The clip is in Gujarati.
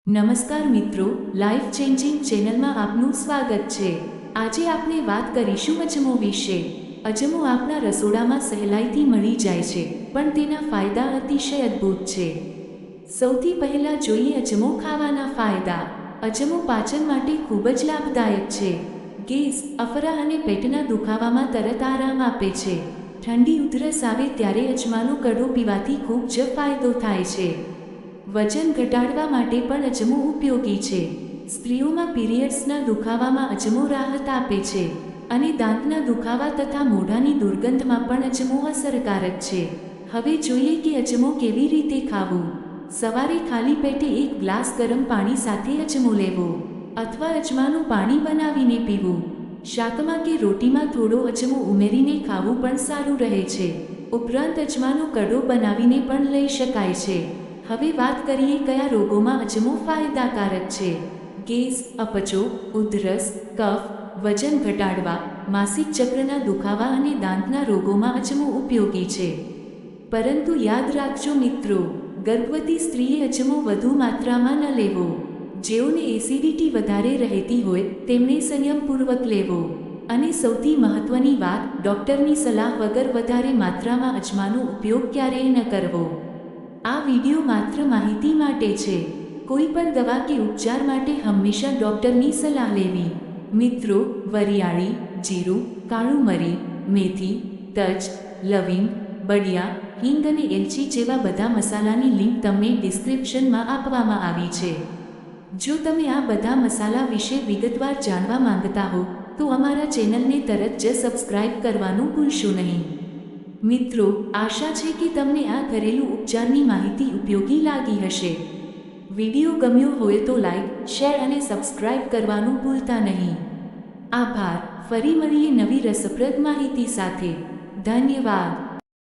નમસ્કાર મિત્રો, લાઈફ ચેન્જિંગ ચેનલમાં આપનું સ્વાગત છે। આજે આપણે વાત કરીશું અજમો વિશે। અજમો આપણા રસોડામાં સહેલાઈથી મળી જાય છે, પણ તેના ફાયદા અતિશય અદ્ભુત છે। સૌથી પહેલાં જોઈએ અજમો ખાવાના ફાયદા। અજમો પાચન માટે ખૂબ જ લાભદાયક છે। ગેસ, અફરા અને પેટના દુખાવામાં તરત આરામ આપે છે। ઠંડી ઉધરસ આવે ત્યારે અજમાનો કડો પીવાથી ખૂબ જ ફાયદો થાય છે। વજન ઘટાડવા માટે પણ અજમો ઉપયોગી છે। સ્ત્રીઓમાં પીરિયડ્સના દુખાવામાં અજમો રાહત આપે છે અને દાંતના દુખાવા તથા મોઢાની દુર્ગંધમાં પણ અજમો અસરકારક છે। હવે જોઈએ કે અજમો કેવી રીતે ખાવું। સવારે ખાલી પેટે એક ગ્લાસ ગરમ પાણી સાથે અજમો લેવો અથવા અજમાનું પાણી બનાવીને પીવું। શાકમાં કે રોટીમાં થોડો અજમો ઉમેરીને ખાવું પણ સારું રહે છે। ઉપરાંત અજમાનો કડો બનાવીને પણ લઈ શકાય છે। હવે વાત કરીએ કયા રોગોમાં અજમો ફાયદાકારક છે। ગેસ, અપચો, ઉધરસ, કફ, વજન ઘટાડવા, માસિક ચક્રના દુખાવા અને દાંતના રોગોમાં અજમો ઉપયોગી છે। પરંતુ યાદ રાખજો મિત્રો, ગર્ભવતી સ્ત્રીએ અજમો વધુ માત્રામાં ન લેવો। જેઓને એસિડિટી વધારે રહેતી હોય તેમણે સંયમપૂર્વક લેવો। અને સૌથી મહત્વની વાત, ડૉક્ટરની સલાહ વગર વધારે માત્રામાં અજમાનો ઉપયોગ ક્યારેય ન કરવો। આ વિડિયો માત્ર માહિતી માટે છે। કોઈ પણ દવા કે ઉપચાર માટે હંમેશા ડૉક્ટરની સલાહ લેવી। મિત્રો, વરિયાળી, જીરું, કાળું મરી, મેથી, તજ, લવિંગ, બળિયા, હિંગ અને એલચી જેવા બધા મસાલાની લિંક તમને ડિસ્ક્રિપ્શનમાં આપવામાં આવી છે। જો તમે આ બધા મસાલા વિશે વિગતવાર જાણવા માંગતા હો તો અમારા ચેનલને તરત જ સબસ્ક્રાઇબ કરવાનું ભૂલશો નહીં। મિત્રો, આશા છે કે તમને આ ઘરેલું ઉપચારની માહિતી ઉપયોગી લાગી હશે। વિડિયો ગમ્યો હોય તો લાઈક, શેર અને સબસ્ક્રાઇબ કરવાનું ભૂલતા નહીં। આભાર। ફરી મળીએ નવી રસપ્રદ માહિતી સાથે। ધન્યવાદ।